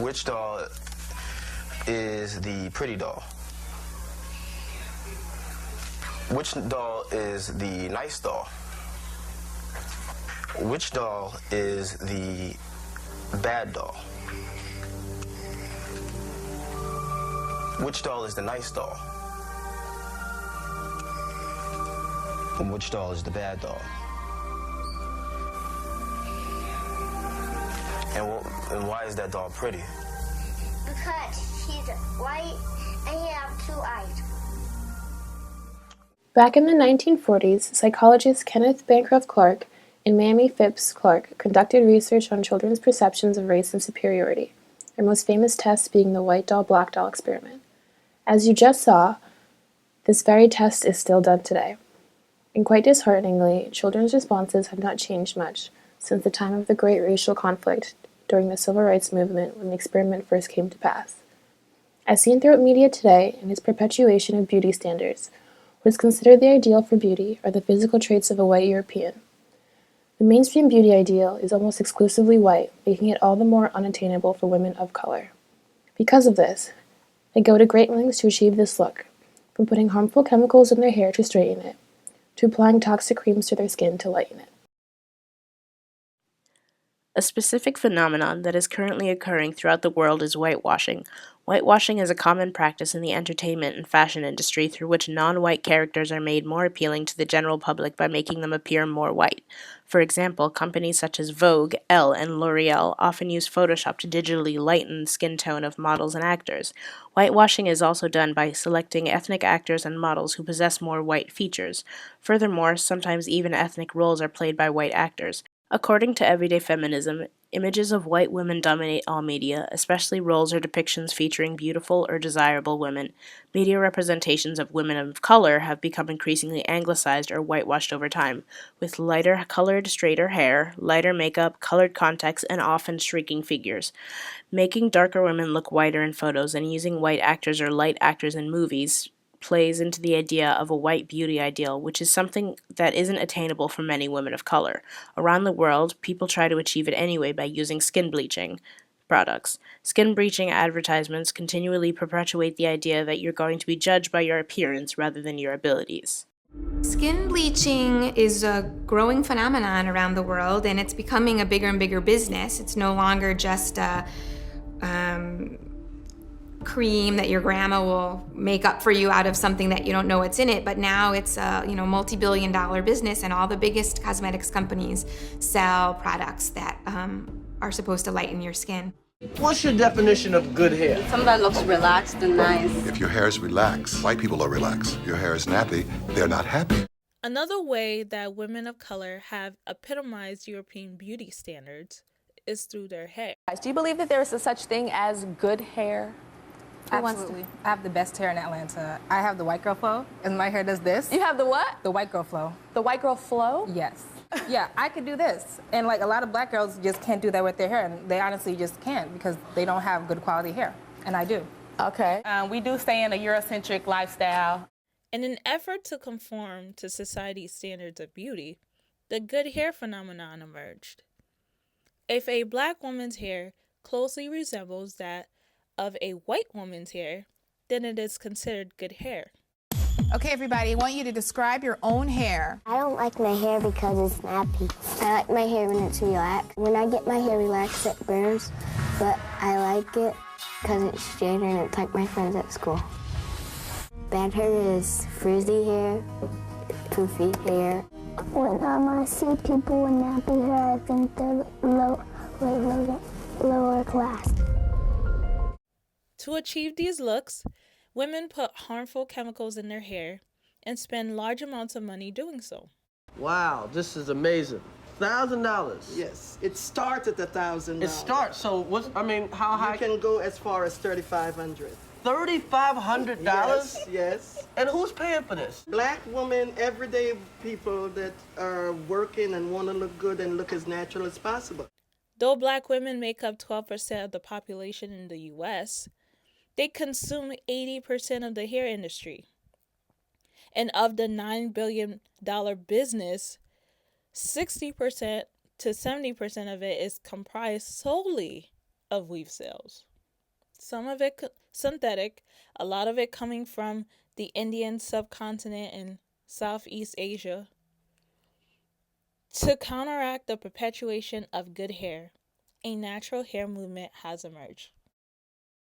Which doll is the pretty doll? Which doll is the nice doll? Which doll is the bad doll? Which doll is the nice doll? And which doll is the bad doll? And why is that doll pretty? Because she's white and he has 2 eyes. Back in the 1940s, psychologists Kenneth Bancroft Clark and Mamie Phipps Clark conducted research on children's perceptions of race and superiority, their most famous test being the white doll, black doll experiment. As you just saw, this very test is still done today. And quite dishearteningly, children's responses have not changed much since the time of the great racial conflict during the Civil Rights Movement when the experiment first came to pass. As seen throughout media today in its perpetuation of beauty standards, what is considered the ideal for beauty are the physical traits of a white European. The mainstream beauty ideal is almost exclusively white, making it all the more unattainable for women of color. Because of this, they go to great lengths to achieve this look, from putting harmful chemicals in their hair to straighten it, to applying toxic creams to their skin to lighten it. A specific phenomenon that is currently occurring throughout the world is whitewashing. Whitewashing is a common practice in the entertainment and fashion industry through which non-white characters are made more appealing to the general public by making them appear more white. For example, companies such as Vogue, Elle, and L'Oreal often use Photoshop to digitally lighten the skin tone of models and actors. Whitewashing is also done by selecting ethnic actors and models who possess more white features. Furthermore, sometimes even ethnic roles are played by white actors. According to Everyday Feminism, images of white women dominate all media, especially roles or depictions featuring beautiful or desirable women. Media representations of women of color have become increasingly anglicized or whitewashed over time, with lighter colored, straighter hair, lighter makeup, colored contacts, and often shrinking figures. Making darker women look whiter in photos and using white actors or light actors in movies plays into the idea of a white beauty ideal, which is something that isn't attainable for many women of color. Around the world, people try to achieve it anyway by using skin bleaching products. Skin bleaching advertisements continually perpetuate the idea that you're going to be judged by your appearance rather than your abilities. Skin bleaching is a growing phenomenon around the world, and it's becoming a bigger and bigger business. It's no longer just a cream that your grandma will make up for you out of something that you don't know what's in it, but now it's a multi-billion-dollar business, and all the biggest cosmetics companies sell products that are supposed to lighten your skin. What's your definition of good hair? Something that looks relaxed and nice. If your hair is relaxed, white people are relaxed. Your hair is nappy, they're not happy. Another way that women of color have epitomized European beauty standards is through their hair. Do you believe that there is a such thing as good hair? Absolutely. I have the best hair in Atlanta. I have the white girl flow, and my hair does this. You have the what? The white girl flow. The white girl flow? Yes. Yeah, I could do this. And like a lot of black girls just can't do that with their hair, and they honestly just can't because they don't have good quality hair, and I do. Okay. We do stay in a Eurocentric lifestyle. In an effort to conform to society's standards of beauty, the good hair phenomenon emerged. If a black woman's hair closely resembles that of a white woman's hair, then it is considered good hair. Okay, everybody, I want you to describe your own hair. I don't like my hair because it's nappy. I like my hair when it's relaxed. When I get my hair relaxed, it burns, but I like it because it's straighter and it's like my friends at school. Bad hair is frizzy hair, poofy hair. When I see people with nappy hair, I think they're lower class. To achieve these looks, women put harmful chemicals in their hair and spend large amounts of money doing so. Wow, this is amazing. $1,000. Yes, it starts at $1,000. It starts. So how high? You can go as far as $3,500. $3,500? Yes. And who's paying for this? Black women, everyday people that are working and want to look good and look as natural as possible. Though black women make up 12% of the population in the U.S., they consume 80% of the hair industry. And of the $9 billion business, 60% to 70% of it is comprised solely of weave sales. some of it synthetic, a lot of it coming from the Indian subcontinent and Southeast Asia. To counteract the perpetuation of good hair, a natural hair movement has emerged.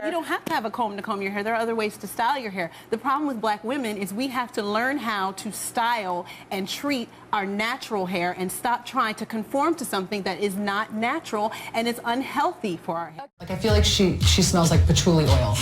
You don't have to have a comb to comb your hair. There are other ways to style your hair. The problem with black women is we have to learn how to style and treat our natural hair and stop trying to conform to something that is not natural and is unhealthy for our hair. Like, I feel like she smells like patchouli oil.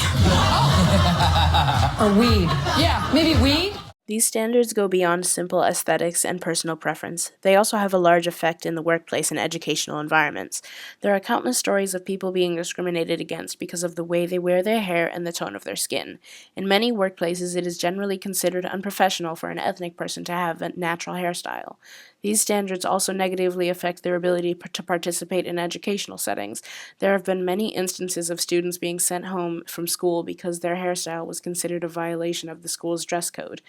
Or weed. Yeah, maybe weed. These standards go beyond simple aesthetics and personal preference. They also have a large effect in the workplace and educational environments. There are countless stories of people being discriminated against because of the way they wear their hair and the tone of their skin. In many workplaces, it is generally considered unprofessional for an ethnic person to have a natural hairstyle. These standards also negatively affect their ability to participate in educational settings. There have been many instances of students being sent home from school because their hairstyle was considered a violation of the school's dress code.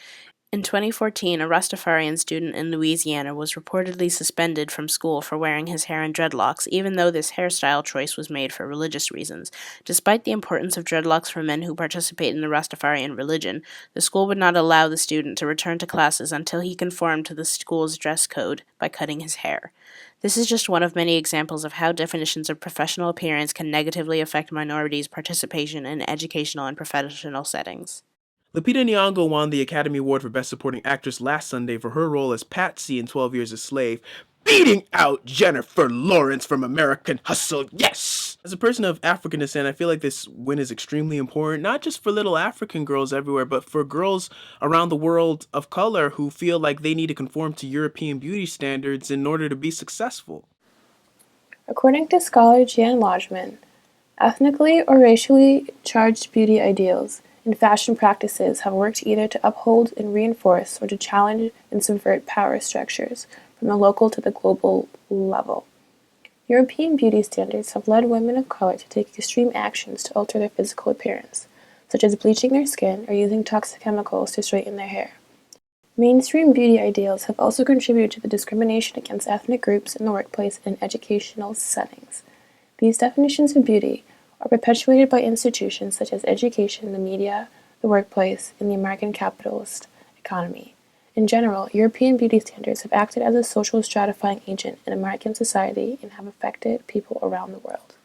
In 2014, a Rastafarian student in Louisiana was reportedly suspended from school for wearing his hair in dreadlocks, even though this hairstyle choice was made for religious reasons. Despite the importance of dreadlocks for men who participate in the Rastafarian religion, the school would not allow the student to return to classes until he conformed to the school's dress code by cutting his hair. This is just one of many examples of how definitions of professional appearance can negatively affect minorities' participation in educational and professional settings. Lupita Nyong'o won the Academy Award for Best Supporting Actress last Sunday for her role as Patsy in 12 Years a Slave, beating out Jennifer Lawrence from American Hustle. Yes! As a person of African descent, I feel like this win is extremely important, not just for little African girls everywhere, but for girls around the world of color who feel like they need to conform to European beauty standards in order to be successful. According to scholar Jan Lodgman, ethnically or racially charged beauty ideals and fashion practices have worked either to uphold and reinforce or to challenge and subvert power structures from the local to the global level. European beauty standards have led women of color to take extreme actions to alter their physical appearance, such as bleaching their skin or using toxic chemicals to straighten their hair. Mainstream beauty ideals have also contributed to the discrimination against ethnic groups in the workplace and educational settings. These definitions of beauty are perpetuated by institutions such as education, the media, the workplace, and the American capitalist economy. In general, European beauty standards have acted as a social stratifying agent in American society and have affected people around the world.